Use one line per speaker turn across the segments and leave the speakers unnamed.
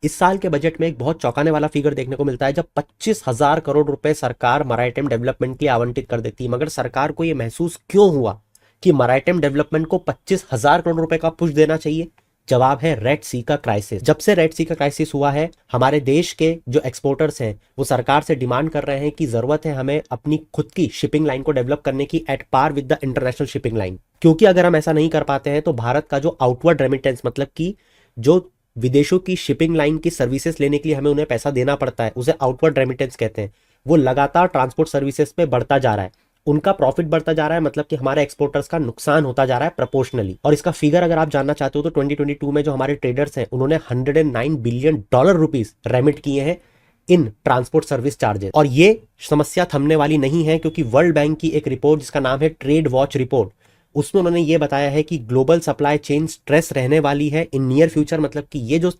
इस साल के बजट में एक बहुत चौंकाने वाला फिगर देखने को मिलता है जब 25,000 करोड़ रुपए सरकार मैरीटाइम डेवलपमेंट के लिए आवंटित कर देती है। मगर सरकार को यह महसूस क्यों हुआ कि मैरीटाइम डेवलपमेंट को 25,000 करोड़ रुपए का पुश देना चाहिए? जवाब है रेड सी का क्राइसिस। जब से रेड सी का क्राइसिस हुआ है, हमारे देश के जो एक्सपोर्टर्स हैं वो सरकार से डिमांड कर रहे हैं कि जरूरत है हमें अपनी खुद की शिपिंग लाइन को डेवलप करने की at par with the international shipping line. क्योंकि अगर हम ऐसा नहीं कर पाते हैं तो भारत का जो आउटवर्ड रेमिटेंस, मतलब कि जो विदेशों की शिपिंग लाइन की सर्विसेज लेने के लिए हमें उन्हें पैसा देना पड़ता है, उसे आउटवर्ड रेमिटेंस कहते हैं, वो लगातार ट्रांसपोर्ट सर्विसेज पे बढ़ता जा रहा है। उनका प्रॉफिट बढ़ता जा रहा है, मतलब कि हमारे एक्सपोर्टर्स का नुकसान होता जा रहा है प्रपोर्शनली। और इसका फिगर अगर आप जानना चाहते हो तो 2022 में जो हमारे ट्रेडर्स हैं उन्होंने $109 बिलियन रेमिट किए हैं इन ट्रांसपोर्ट सर्विस चार्जेस। और ये समस्या थमने वाली नहीं है, क्योंकि वर्ल्ड बैंक की एक रिपोर्ट जिसका नाम है ट्रेड वॉच रिपोर्ट, उसमें उन्होंने ये बताया है कि ग्लोबल सप्लाई चेन स्ट्रेस रहने वाली है इन नियर फ्यूचर। मतलब कि ये जो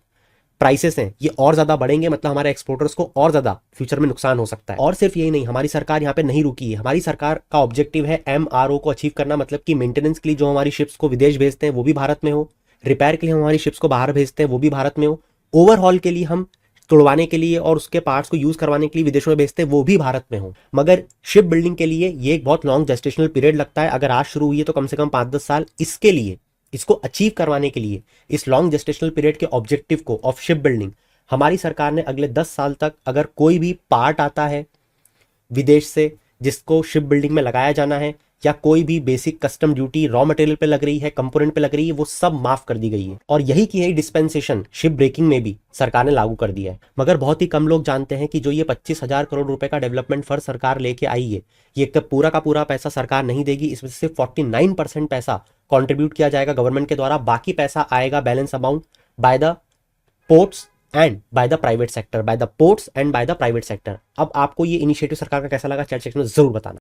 प्राइसेस हैं ये और ज्यादा बढ़ेंगे, मतलब हमारे एक्सपोर्टर्स को और ज्यादा फ्यूचर में नुकसान हो सकता है। और सिर्फ यही नहीं, हमारी सरकार यहाँ पे नहीं रुकी है। हमारी सरकार का ऑब्जेक्टिव है MRO को अचीव करना, मतलब कि मेंटेनेंस के लिए जो हमारी शिप्स को विदेश भेजते हैं वो भी भारत में हो, रिपेयर के लिए हम हमारी शिप्स को बाहर भेजते हैं वो भी भारत में हो, ओवरहॉल के लिए हम तोड़वाने के लिए और उसके पार्ट्स को यूज करवाने के लिए विदेशों में भेजते हैं वो भी भारत में हो। मगर शिप बिल्डिंग के लिए ये एक बहुत लॉन्ग जेस्टेशनल पीरियड लगता है। अगर आज शुरू हुई है तो कम से कम 5-10 साल इसके लिए, इसको अचीव करवाने के लिए, इस लॉन्ग जेस्टेशनल पीरियड के ऑब्जेक्टिव को ऑफ शिप बिल्डिंग, हमारी सरकार ने अगले 10 साल तक अगर कोई भी पार्ट आता है विदेश से जिसको शिप बिल्डिंग में लगाया जाना है, या कोई भी basic custom duty raw material पे लग रही है, कंपोनेंट पे लग रही है, वो सब माफ कर दी गई है। और यही की है डिस्पेंसेशन शिप ब्रेकिंग में भी सरकार ने लागू कर दिया है। मगर बहुत ही कम लोग जानते हैं कि जो ये 25,000 करोड़ रुपए का डेवलपमेंट फंड सरकार लेके आई है, ये पूरा का पूरा पैसा सरकार नहीं देगी। इसमें से 49% पैसा कॉन्ट्रीब्यूट किया जाएगा गवर्नमेंट के द्वारा, बाकी पैसा आएगा balance amount by the ports and by the private sector, by the ports and by the private sector. अब आपको ये इनिशिएटिव सरकार का कैसा लगा, चैट सेक्शन में जरूर बताना।